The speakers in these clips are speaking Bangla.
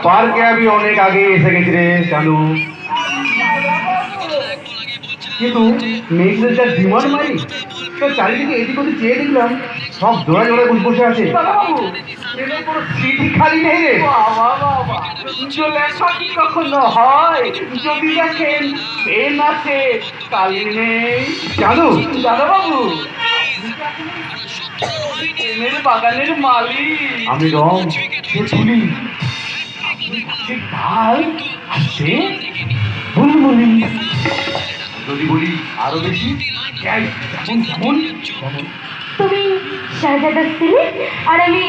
পার্কে আমি অনেক আগে এসে গেছি রে চালু, কিন্তু মেয়েদের যা ডিমান্ড মারি, তো চারিদিকে এদিক ওদিক চেয়ে দেখলাম সব জোড়া জোড়া বসে আছে। সিটি খালি নেই রে। লেখা কি কখনো হয়? যদি দেখেন পেন আছে, কালি নেই। জানো দাদা বাবু, পেনের বাগানের মালিক আমি। রং সে তুলি ঢাল আসছে বুলবুলি। যদি বলি আরো বেশি, যেমন যেমন তুমি শাহজাদা সিলিক আর আমি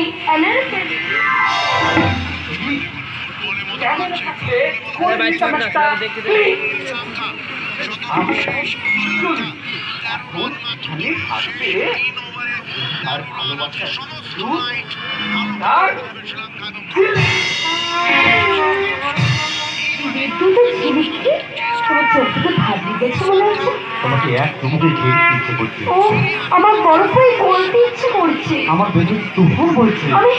আর ভালোবাসা তোমাকে এক টুকুতে খেয়ে ইচ্ছে করছে। আমার বড় ভাই বলতে ইচ্ছে করছে, আমার বেঁচে তুফান বলছে। আমি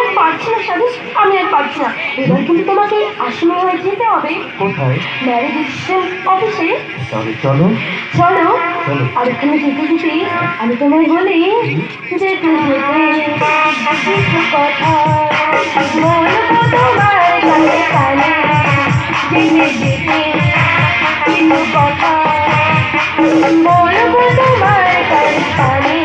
আর পারছি না সাধু, আমি আর পারছি না। এবার কিন্তু তোমাকে আসলে হয়ে যেতে হবে। কোথায়? ম্যারেজ রেজিস্ট্রেশন অফিসে। তাহলে চলো চলো। চলো। আর ওখানে যেতে যেতে আমি তোমায় বলি, যেতে যেতে কিছু কথা বলবো তোমার কানে কানে, যেতে যেতে কিছু কথা বলবো তোমার কানে কানে।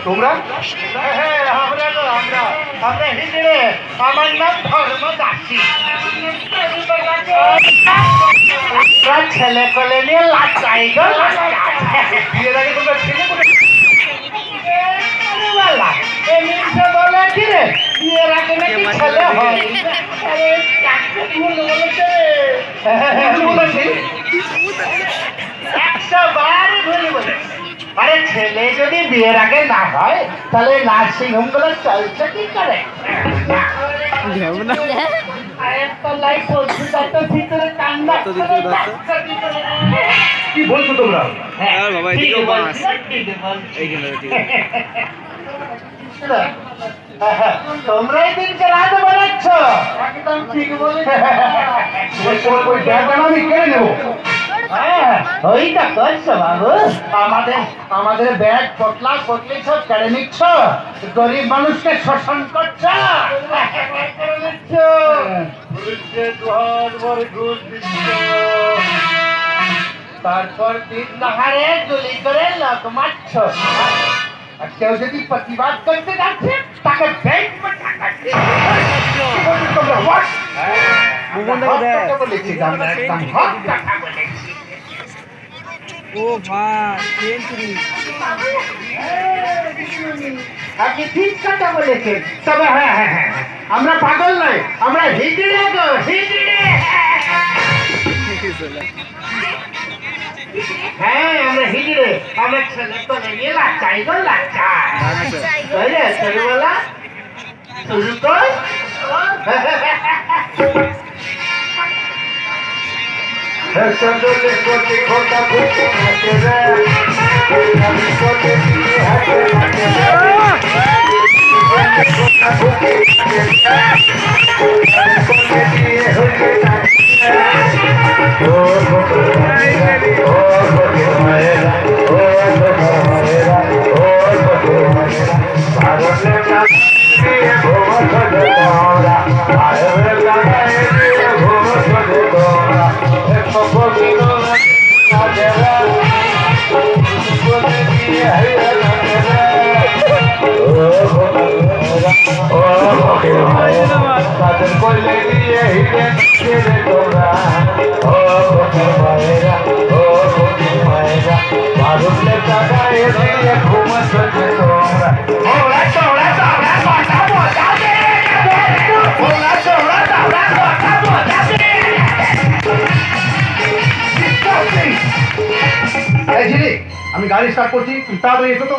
তোমরা? আমরা হিজড়ে, আমার নাম ধর্মদাসী। ছেলে কোলে নিয়ে লাচাই গো লাচাই। বিয়ের আগে তোমরা ছেলে করে বলে কি রে, বিয়ের আগে নাকি ছেলে হয়? আরে চাকরি ভুল বলেছে, 100 বার ভুল বলেছে। আরে ছেলে যদি বিয়ের আগে না হয়, তাহলে নার্সিং হোম গুলো চলছে কি করে? কি বলছো তোমরা? তোমরাই দিনকে রাত বানাচ্ছ। একদম ঠিক বলেছ। ওই ব্যাগটা আমি কেড়ে নেবো। ওইটা করছো বাবু, আমাদের ব্যাগ পটলা পটলি সব কেড়ে নিচ্ছ, গরিব মানুষকে শোষণ করছো। তারপর দিন নাহারে গুলি করে লোক মারছ। আর কেউ যদি প্রতিবাদ করতে যাচ্ছে, তাকে ব্যাংক বলেছি, একদম হক কথা বলেছি। আপনি ঠিক কথা বলেছেন, তবে হ্যাঁ হ্যাঁ হ্যাঁ আমরা পাগল নয়, আমরা হিজড়ে গো হিজড়ে। হ্যাঁ আমরা হিজড়ে, আমরা ছেলে তো নিয়ে লাচাই গো লাচাই। ছোটবেলা শুরু কর। চন্দ্র তাদের করলে দিয়ে হিরেন ছেড়ে তোরা ও কোথায় মায়েরা ও কোথায় মায়েরা মারুলে টাকায় দিয়ে ঘুমাচ্ছ যে তোমরা ওরা তোরা তোরা কথা বলাবে ওরা তোরা তোরা কথা বলাবে এই ঝিলি আমি গাড়ি স্টার্ট করছি তুমি তাড়াতাড়ি এসো তো